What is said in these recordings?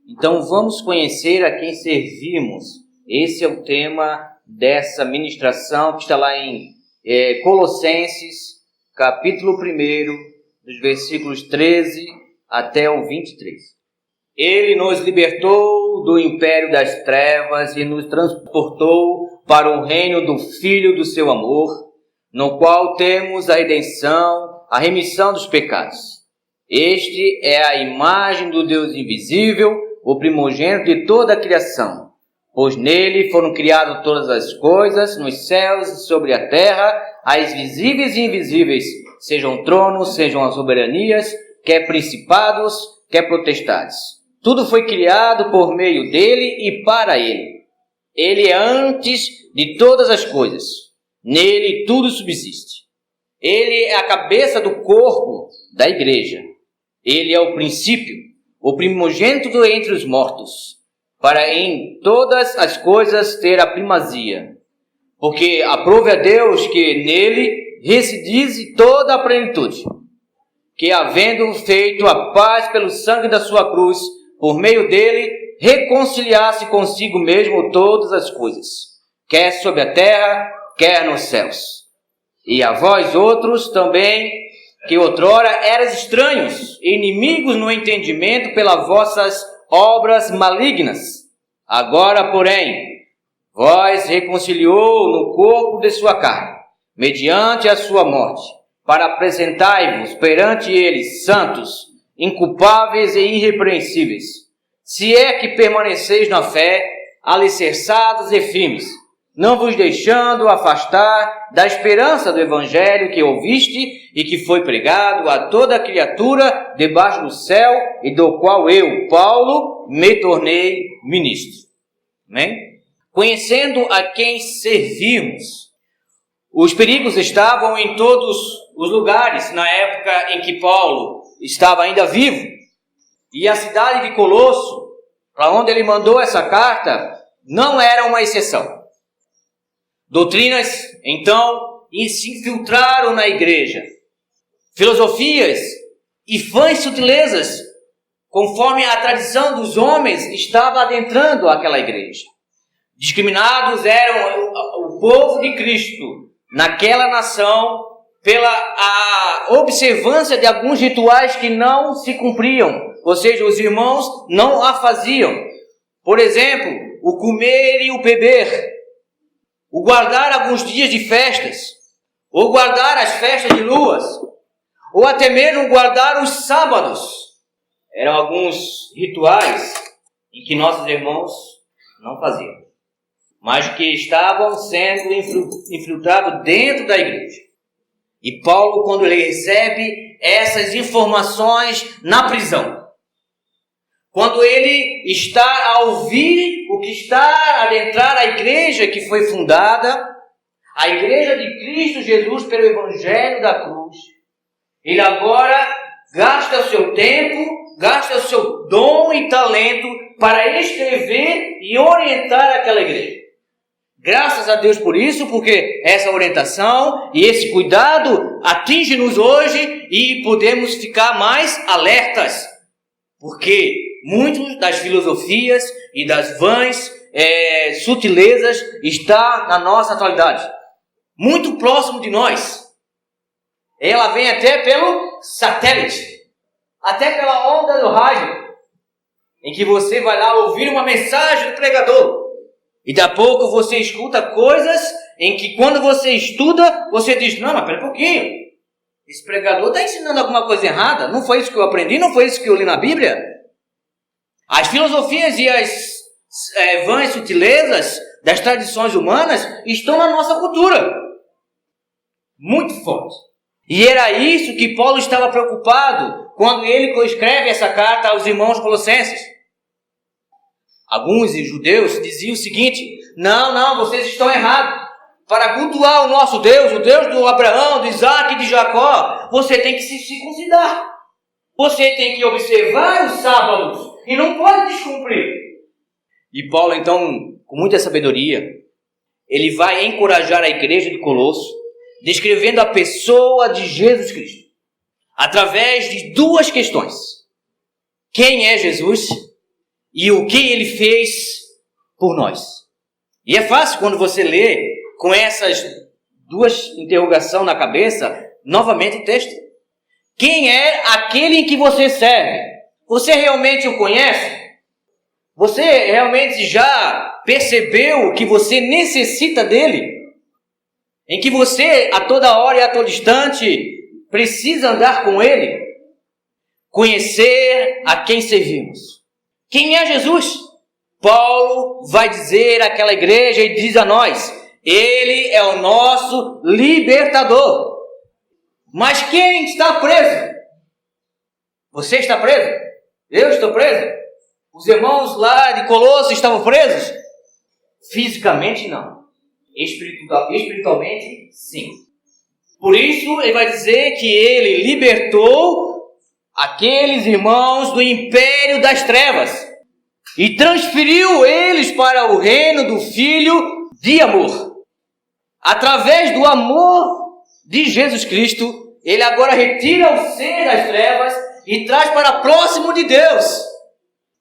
Então vamos conhecer a quem servimos. Esse é o tema dessa ministração que está lá em Colossenses, capítulo 1, dos versículos 13 até o 23. Ele nos libertou do império das trevas e nos transportou para o reino do Filho do seu amor, no qual temos a redenção, a remissão dos pecados. Este é a imagem do Deus invisível, o primogênito de toda a criação, pois nele foram criadas todas as coisas, nos céus e sobre a terra, as visíveis e invisíveis, sejam tronos, sejam as soberanias, quer principados, quer potestades. Tudo foi criado por meio dele e para ele. Ele é antes de todas as coisas. Nele tudo subsiste. Ele é a cabeça do corpo da igreja. Ele é o princípio, o primogênito entre os mortos, para em todas as coisas ter a primazia. Porque aprove a Deus que nele reside toda a plenitude, que havendo feito a paz pelo sangue da sua cruz, por meio dele reconciliasse consigo mesmo todas as coisas, quer sobre a terra, quer nos céus. E a vós outros também, que outrora eras estranhos, inimigos no entendimento pelas vossas obras malignas. Agora, porém, vós reconciliou no corpo de sua carne, mediante a sua morte, para apresentai-vos perante ele santos, inculpáveis e irrepreensíveis, se é que permaneceis na fé, alicerçados e firmes, não vos deixando afastar da esperança do evangelho que ouviste e que foi pregado a toda criatura debaixo do céu, e do qual eu, Paulo, me tornei ministro. Amém? Conhecendo a quem servimos. Os perigos estavam em todos os lugares na época em que Paulo estava ainda vivo. E a cidade de Colosso, para onde ele mandou essa carta, não era uma exceção. Doutrinas, então, se infiltraram na igreja. Filosofias e vãs sutilezas, conforme a tradição dos homens, estava adentrando aquela igreja. Discriminados eram o povo de Cristo naquela nação pela a observância de alguns rituais que não se cumpriam, ou seja, os irmãos não a faziam. Por exemplo, o comer e o beber, o guardar alguns dias de festas, ou guardar as festas de luas, ou até mesmo guardar os sábados. Eram alguns rituais em que nossos irmãos não faziam, mas que estavam sendo infiltrados dentro da igreja. E Paulo, quando ele recebe essas informações na prisão, quando ele está a ouvir o que está a adentrar a igreja que foi fundada, a igreja de Cristo Jesus pelo Evangelho da cruz, ele agora gasta o seu tempo, gasta o seu dom e talento para escrever e orientar aquela igreja. Graças a Deus por isso, porque essa orientação e esse cuidado atinge-nos hoje e podemos ficar mais alertas. Porque muitas das filosofias e das vãs sutilezas está na nossa atualidade, muito próximo de nós. Ela vem até pelo satélite, até pela onda do rádio, em que você vai lá ouvir uma mensagem do pregador. E daqui a pouco você escuta coisas em que quando você estuda, você diz, não, mas pera um pouquinho. Esse pregador está ensinando alguma coisa errada. Não foi isso que eu aprendi, não foi isso que eu li na Bíblia. As filosofias e as vãs sutilezas das tradições humanas estão na nossa cultura. Muito forte. E era isso que Paulo estava preocupado quando ele escreve essa carta aos irmãos colossenses. Alguns judeus diziam o seguinte, não, vocês estão errados. Para cultuar o nosso Deus, o Deus do Abraão, do Isaac e de Jacó, você tem que se circuncidar. Você tem que observar os sábados e não pode descumprir. E Paulo, então, com muita sabedoria, ele vai encorajar a igreja de Colosso, descrevendo a pessoa de Jesus Cristo, através de duas questões. Quem é Jesus e o que ele fez por nós. E é fácil quando você lê com essas duas interrogações na cabeça, novamente o texto. Quem é aquele em que você serve? Você realmente o conhece? Você realmente já percebeu que você necessita dele? Em que você, a toda hora e a todo instante, precisa andar com ele? Conhecer a quem servimos. Quem é Jesus? Paulo vai dizer àquela igreja e diz a nós: ele é o nosso libertador. Mas quem está preso? Você está preso? Eu estou preso? Os irmãos lá de Colossos estavam presos? Fisicamente não. Espiritualmente sim. Por isso ele vai dizer que ele libertou aqueles irmãos do império das trevas e transferiu eles para o reino do Filho de amor. Através do amor de Jesus Cristo, ele agora retira o ser das trevas e traz para próximo de Deus.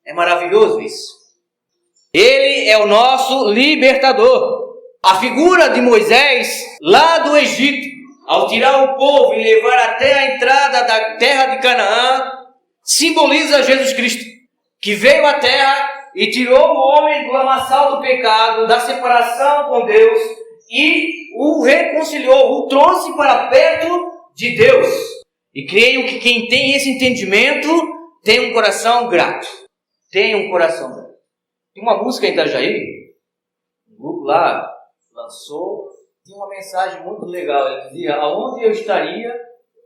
É maravilhoso isso. Ele é o nosso libertador. A figura de Moisés, lá do Egito, ao tirar o povo e levar até a entrada da terra de Canaã, simboliza Jesus Cristo, que veio à terra e tirou o homem do lamaçal do pecado, da separação com Deus, e o reconciliou, o trouxe para perto de Deus. E creio que quem tem esse entendimento tem um coração grato. Tem um coração grato. Tem uma música em Itajaí, um grupo lá lançou, tinha uma mensagem muito legal. Ele dizia: aonde eu estaria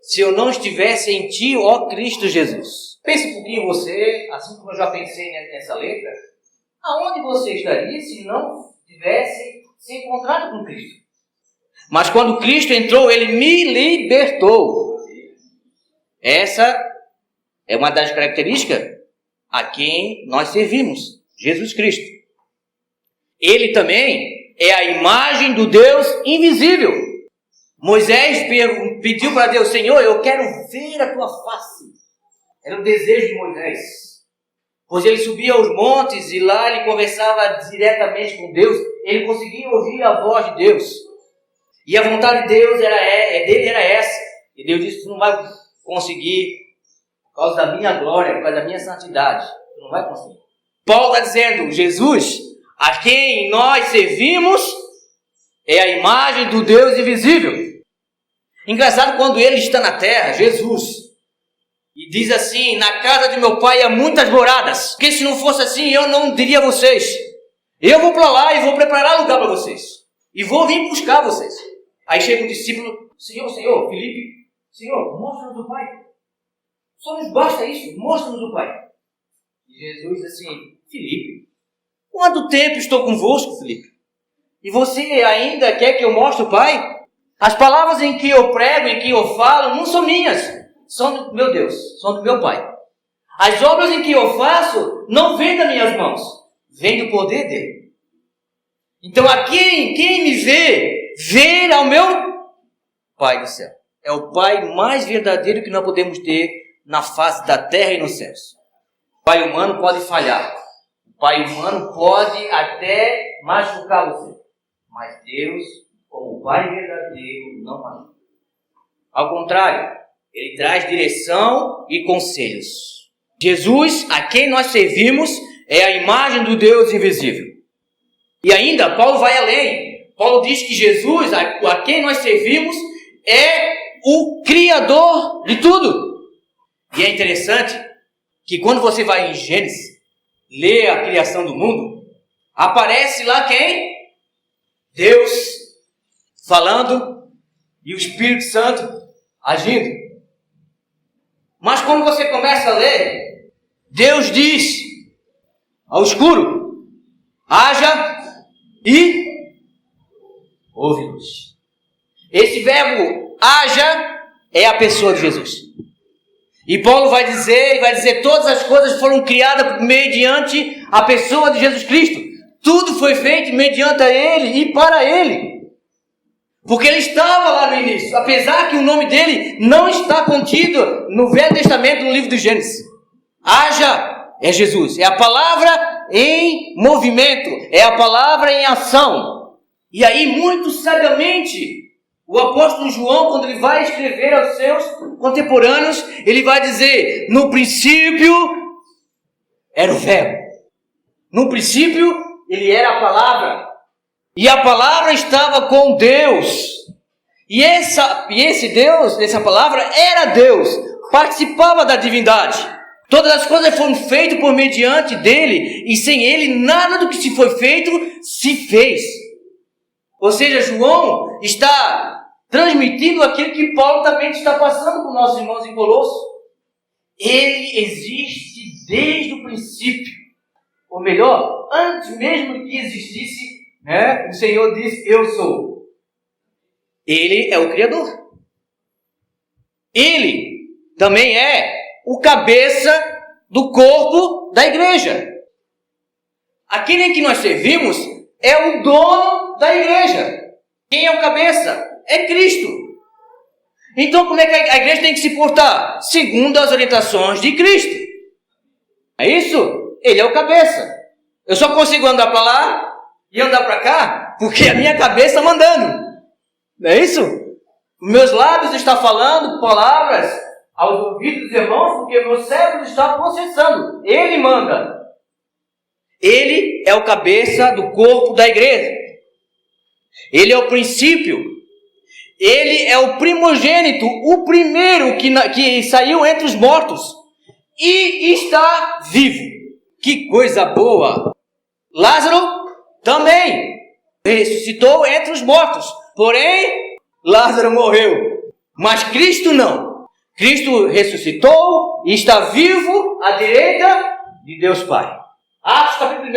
se eu não estivesse em ti, ó Cristo Jesus? Pense um pouquinho você, assim como eu já pensei nessa letra, aonde você estaria se não tivesse se encontrado com Cristo? Mas quando Cristo entrou, ele me libertou. Essa é uma das características a quem nós servimos, Jesus Cristo. Ele também é a imagem do Deus invisível. Moisés pediu para Deus: Senhor, eu quero ver a tua face. Era o desejo de Moisés. Pois ele subia aos montes e lá ele conversava diretamente com Deus. Ele conseguia ouvir a voz de Deus. E a vontade de Deus dele era essa. E Deus disse: tu não vai conseguir por causa da minha glória, por causa da minha santidade. Tu não vai conseguir. Paulo está dizendo: Jesus, a quem nós servimos, é a imagem do Deus invisível. Engraçado, quando ele está na terra, Jesus, e diz assim: na casa de meu pai há muitas moradas, porque se não fosse assim eu não diria a vocês. Eu vou para lá e vou preparar lugar para vocês, e vou vir buscar vocês. Aí chega um discípulo: Senhor, Filipe, Senhor, mostra-nos o Pai. Só nos basta isso, mostra-nos o Pai. E Jesus diz assim: Filipe, quanto tempo estou convosco, Filipe? E você ainda quer que eu mostre o Pai? As palavras em que eu prego, em que eu falo, não são minhas, são do meu Deus, são do meu Pai. As obras em que eu faço não vêm das minhas mãos, vêm do poder dele. Então quem me vê ao meu Pai do céu. É o Pai mais verdadeiro que nós podemos ter na face da terra e nos céus. O Pai humano pode falhar. O Pai humano pode até machucar você. Mas Deus, como Pai verdadeiro, não machuca. Ao contrário, Ele traz direção e conselhos. Jesus, a quem nós servimos, é a imagem do Deus invisível. E ainda, Paulo vai além. Paulo diz que Jesus, a quem nós servimos, é o Criador de tudo. E é interessante que quando você vai em Gênesis, lê a criação do mundo, aparece lá quem? Deus falando e o Espírito Santo agindo. Mas quando você começa a ler, Deus diz ao escuro: haja e houve luz. Esse verbo haja é a pessoa de Jesus. E Paulo vai dizer todas as coisas foram criadas mediante a pessoa de Jesus Cristo. Tudo foi feito mediante a Ele e para Ele. Porque Ele estava lá no início, apesar que o nome dele não está contido no Velho Testamento, no livro do Gênesis. Haja é Jesus. É a palavra em movimento. É a palavra em ação. E aí, muito sabiamente, o apóstolo João, quando ele vai escrever aos seus contemporâneos, ele vai dizer: no princípio era o Verbo. No princípio, ele era a palavra. E a palavra estava com Deus. E esse Deus, essa palavra, era Deus. Participava da divindade. Todas as coisas foram feitas por mediante dele. E sem ele, nada do que se foi feito, se fez. Ou seja, João está transmitindo aquilo que Paulo também está passando com nossos irmãos em Colosso. Ele existe desde o princípio. Ou melhor, antes mesmo de que existisse, o Senhor disse: eu sou. Ele é o Criador. Ele também é o cabeça do corpo da igreja. Aquele em que nós servimos é o dono da igreja. Quem é o cabeça? É Cristo. Então, como é que a igreja tem que se portar? Segundo as orientações de Cristo. É isso? Ele é o cabeça. Eu só consigo andar para lá e andar para cá porque a minha cabeça está mandando. Não é isso? Meus lábios estão falando palavras aos ouvidos dos irmãos porque meu cérebro está processando. Ele manda. Ele é o cabeça do corpo da igreja. Ele é o princípio. Ele é o primogênito, o primeiro que saiu entre os mortos e está vivo. Que coisa boa! Lázaro também ressuscitou entre os mortos. Porém, Lázaro morreu. Mas Cristo não. Cristo ressuscitou e está vivo à direita de Deus Pai. Atos capítulo 1.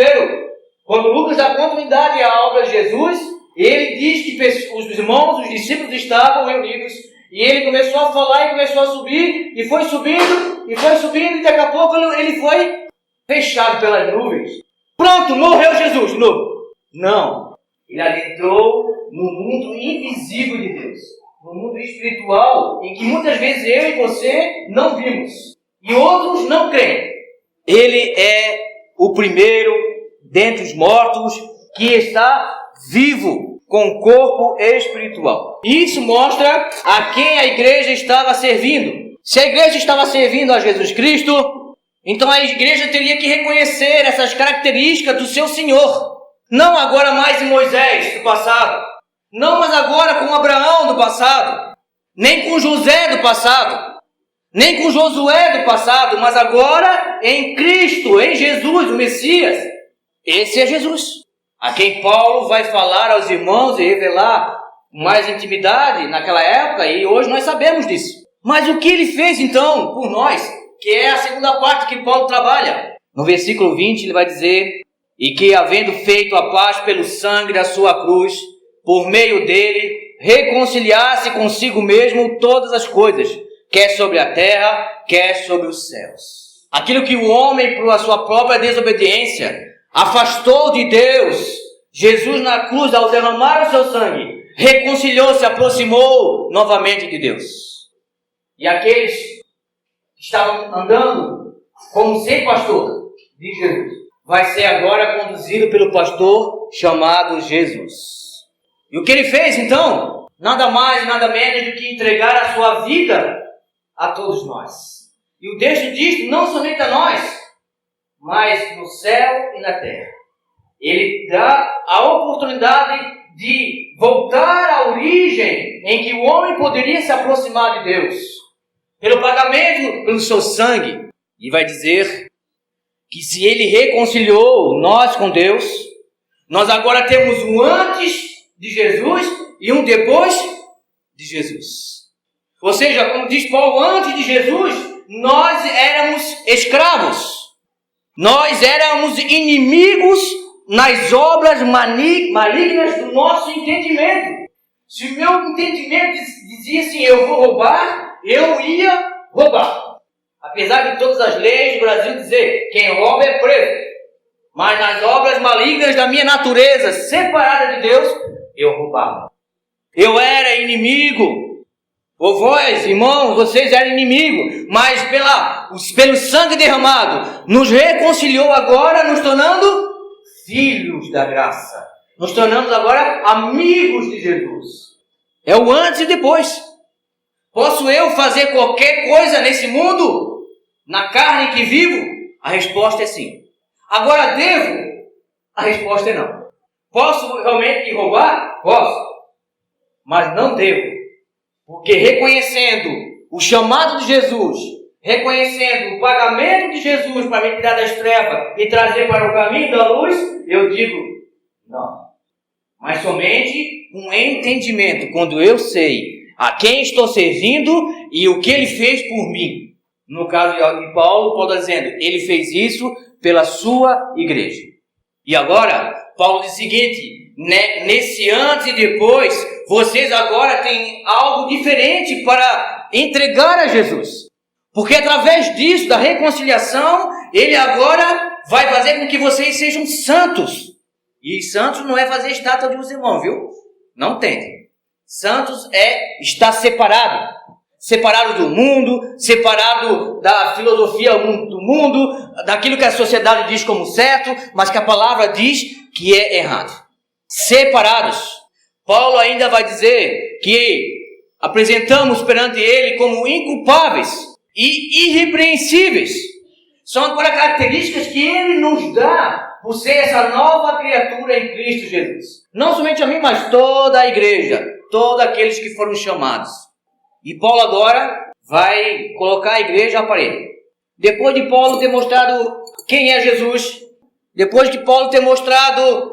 Quando Lucas dá continuidade à obra de Jesus, ele diz que os irmãos, os discípulos estavam reunidos. E ele começou a falar e começou a subir. E foi subindo, e foi subindo. E daqui a pouco ele foi fechado pelas nuvens. Pronto, morreu Jesus de novo. Não. Ele adentrou no mundo invisível de Deus. No mundo espiritual, em que muitas vezes eu e você não vimos. E outros não creem. Ele é o primeiro dentre os mortos que está vivo com corpo espiritual. Isso mostra a quem a igreja estava servindo. Se a igreja estava servindo a Jesus Cristo, então a igreja teria que reconhecer essas características do seu Senhor. Não agora mais em Moisés do passado, não mais agora com Abraão do passado, nem com José do passado, nem com Josué do passado, mas agora em Cristo, em Jesus, o Messias. Esse é Jesus, a quem Paulo vai falar aos irmãos e revelar mais intimidade naquela época, e hoje nós sabemos disso. Mas o que ele fez então por nós, que é a segunda parte que Paulo trabalha? No versículo 20 ele vai dizer: e que havendo feito a paz pelo sangue da sua cruz, por meio dele, reconciliasse consigo mesmo todas as coisas, quer sobre a terra, quer sobre os céus. Aquilo que o homem, por sua própria desobediência, afastou de Deus, Jesus na cruz, ao derramar o seu sangue, reconciliou, se aproximou novamente de Deus. E aqueles que estavam andando como sem pastor de Jesus, vai ser agora conduzido pelo pastor chamado Jesus. E o que ele fez então? Nada mais, nada menos do que entregar a sua vida a todos nós. E o texto diz, não somente a nós, mas no céu e na terra. Ele dá a oportunidade de voltar à origem em que o homem poderia se aproximar de Deus, pelo pagamento pelo seu sangue. E vai dizer que se ele reconciliou nós com Deus, nós agora temos um antes de Jesus e um depois de Jesus. Ou seja, como diz Paulo, antes de Jesus, nós éramos escravos. Nós éramos inimigos nas obras malignas do nosso entendimento. Se o meu entendimento dizia assim, eu vou roubar, eu ia roubar. Apesar de todas as leis do Brasil dizer, quem rouba é preso. Mas nas obras malignas da minha natureza, separada de Deus, eu roubava. Eu era inimigo. Ou vós, irmãos, vocês eram inimigos, mas pelo sangue derramado, nos reconciliou agora, nos tornando filhos da graça. Nos tornamos agora amigos de Jesus. É o antes e depois. Posso eu fazer qualquer coisa nesse mundo, na carne que vivo? A resposta é sim. Agora devo? A resposta é não. Posso realmente roubar? Posso. Mas não devo. Porque reconhecendo o chamado de Jesus, reconhecendo o pagamento de Jesus para me tirar das trevas e trazer para o caminho da luz, eu digo não. Mas somente um entendimento, quando eu sei a quem estou servindo e o que ele fez por mim. No caso de Paulo está dizendo, ele fez isso pela sua igreja. E agora, Paulo diz o seguinte, nesse antes e depois, vocês agora têm algo diferente para entregar a Jesus. Porque através disso, da reconciliação, ele agora vai fazer com que vocês sejam santos. E santos não é fazer estátua de um irmão, viu? Não tem. Santos é estar separado. Separado do mundo, separado da filosofia do mundo, daquilo que a sociedade diz como certo, mas que a palavra diz que é errado. Separados. Paulo ainda vai dizer que apresentamos perante ele como inculpáveis e irrepreensíveis. São agora características que ele nos dá por ser essa nova criatura em Cristo Jesus. Não somente a mim, mas toda a igreja, todos aqueles que foram chamados. E Paulo agora vai colocar a igreja à parede. Depois de Paulo ter mostrado quem é Jesus, depois de Paulo ter mostrado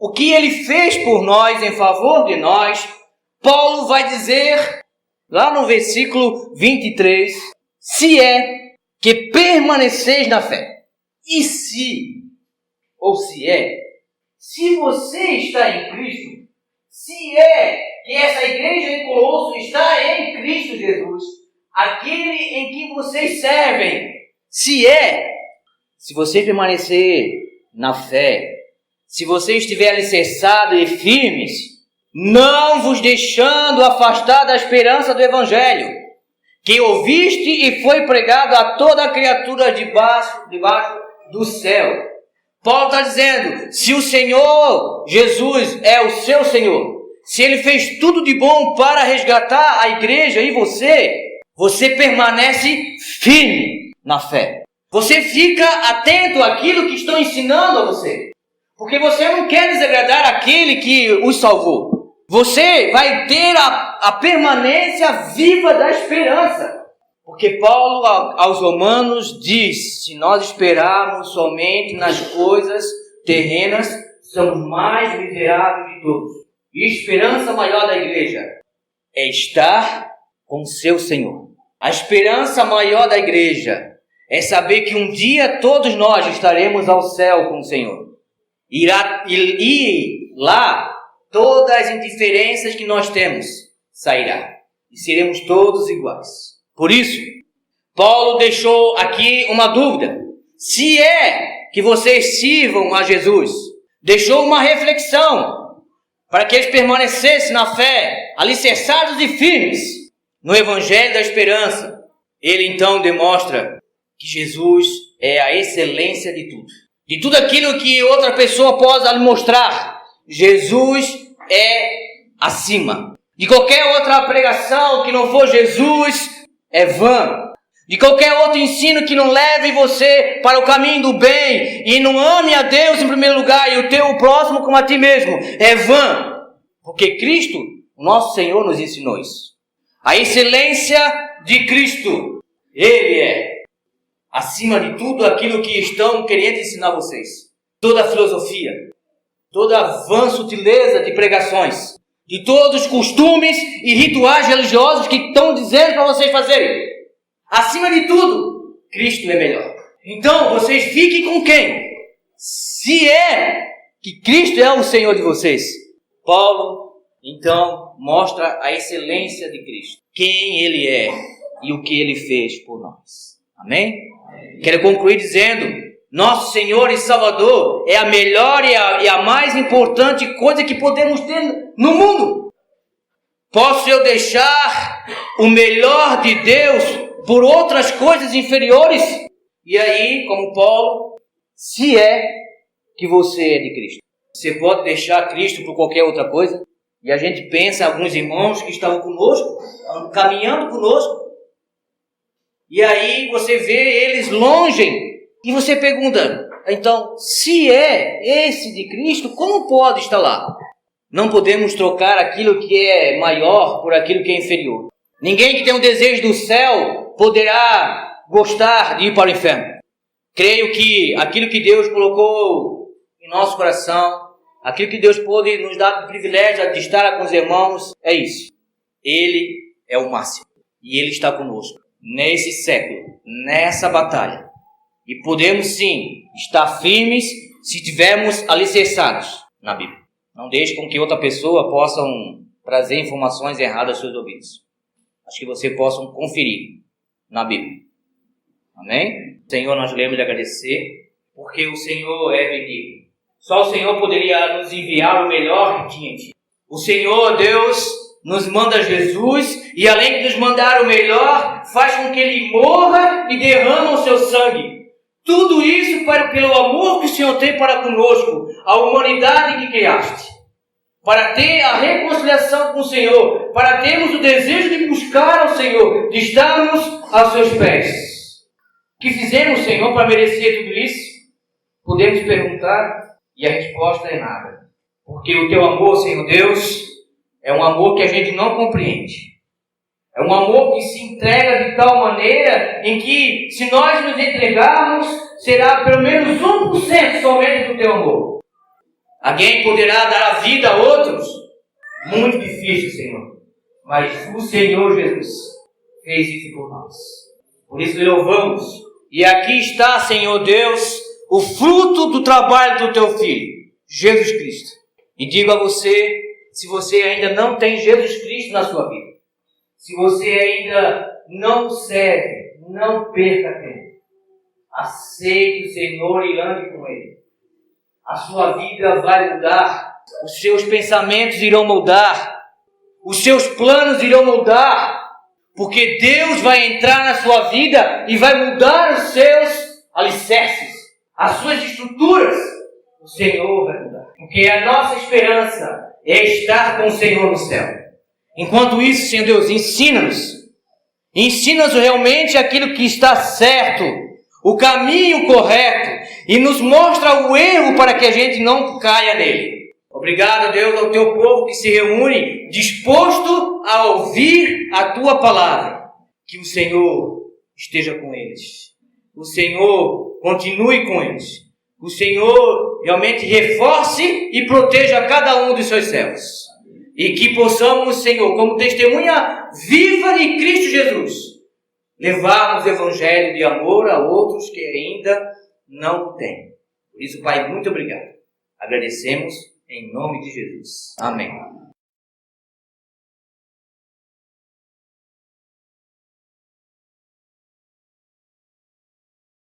o que ele fez por nós, em favor de nós, Paulo vai dizer, lá no versículo 23, se é que permaneceis na fé. E se você está em Cristo, se é que essa igreja em Colosso está em Cristo Jesus, aquele em que vocês servem, se você permanecer na fé, se você estiver alicerçado e firmes, não vos deixando afastar da esperança do Evangelho, que ouviste e foi pregado a toda a criatura debaixo do céu. Paulo está dizendo, se o Senhor Jesus é o seu Senhor, se Ele fez tudo de bom para resgatar a igreja e você permanece firme na fé. Você fica atento àquilo que estão ensinando a você. Porque você não quer desagradar aquele que os salvou. Você vai ter a permanência viva da esperança. Porque Paulo aos Romanos diz, se nós esperarmos somente nas coisas terrenas, somos mais miseráveis de todos. E a esperança maior da igreja é estar com seu Senhor. A esperança maior da igreja é saber que um dia todos nós estaremos ao céu com o Senhor. E lá todas as indiferenças que nós temos sairá. E seremos todos iguais. Por isso, Paulo deixou aqui uma dúvida. Se é que vocês sirvam a Jesus, deixou uma reflexão para que eles permanecessem na fé, alicerçados e firmes no Evangelho da Esperança. Ele então demonstra que Jesus é a excelência de tudo. De tudo aquilo que outra pessoa possa lhe mostrar, Jesus é acima. De qualquer outra pregação que não for Jesus, é vã. De qualquer outro ensino que não leve você para o caminho do bem e não ame a Deus em primeiro lugar e o teu próximo como a ti mesmo, é vã. Porque Cristo, o nosso Senhor, nos ensinou isso. A excelência de Cristo, Ele é acima de tudo aquilo que estão querendo ensinar vocês. Toda a filosofia, toda a vã sutileza de pregações, de todos os costumes e rituais religiosos que estão dizendo para vocês fazerem. Acima de tudo, Cristo é melhor. Então, vocês fiquem com quem? Se é que Cristo é o Senhor de vocês. Paulo, então, mostra a excelência de Cristo. Quem Ele é e o que Ele fez por nós. Amém? Quero concluir dizendo, nosso Senhor e Salvador é a melhor e a mais importante coisa que podemos ter no mundo. Posso eu deixar o melhor de Deus por outras coisas inferiores? E aí, como Paulo, se é que você é de Cristo, você pode deixar Cristo por qualquer outra coisa? E a gente pensa em alguns irmãos que estavam conosco, caminhando conosco, e aí você vê eles longe, e você pergunta, então, se é esse de Cristo, como pode estar lá? Não podemos trocar aquilo que é maior por aquilo que é inferior. Ninguém que tem um desejo do céu poderá gostar de ir para o inferno. Creio que aquilo que Deus colocou em nosso coração, aquilo que Deus pôde nos dar o privilégio de estar com os irmãos, é isso. Ele é o máximo. E Ele está conosco nesse século, nessa batalha. E podemos sim estar firmes se estivermos alicerçados na Bíblia. Não deixe com que outra pessoa possa trazer informações erradas aos seus ouvidos. Acho que você possa conferir na Bíblia. Amém? Senhor, nós lemos de agradecer, porque o Senhor é benigno. Só o Senhor poderia nos enviar o melhor que tinha em Ti. O Senhor, Deus, nos manda Jesus, e além de nos mandar o melhor, faz com que Ele morra e derrama o seu sangue. Tudo isso pelo amor que o Senhor tem para conosco, a humanidade que criaste. Para ter a reconciliação com o Senhor, para termos o desejo de buscar ao Senhor, de estarmos aos seus pés. O que fizemos, Senhor, para merecer tudo isso? Podemos perguntar e a resposta é nada. Porque o Teu amor, Senhor Deus, é um amor que a gente não compreende. É um amor que se entrega de tal maneira em que, se nós nos entregarmos, será pelo menos 1% somente do Teu amor. Alguém poderá dar a vida a outros? Muito difícil, Senhor. Mas o Senhor Jesus fez isso por nós. Por isso louvamos. E aqui está, Senhor Deus, o fruto do trabalho do Teu Filho, Jesus Cristo. E digo a você, se você ainda não tem Jesus Cristo na sua vida, se você ainda não o serve, não perca tempo. Aceite o Senhor e ande com Ele. A sua vida vai mudar. Os seus pensamentos irão mudar. Os seus planos irão mudar. Porque Deus vai entrar na sua vida e vai mudar os seus alicerces, as suas estruturas. O Senhor vai mudar. Porque a nossa esperança é estar com o Senhor no céu. Enquanto isso, Senhor Deus, ensina-nos. Ensina-nos realmente aquilo que está certo, o caminho correto, e nos mostra o erro para que a gente não caia nele. Obrigado, Deus, ao Teu povo que se reúne disposto a ouvir a Tua palavra. Que o Senhor esteja com eles. O Senhor continue com eles. O Senhor realmente reforce e proteja cada um dos seus servos. E que possamos, Senhor, como testemunha viva de Cristo Jesus, levarmos o Evangelho de amor a outros que ainda não o têm. Por isso, Pai, muito obrigado. Agradecemos em nome de Jesus. Amém.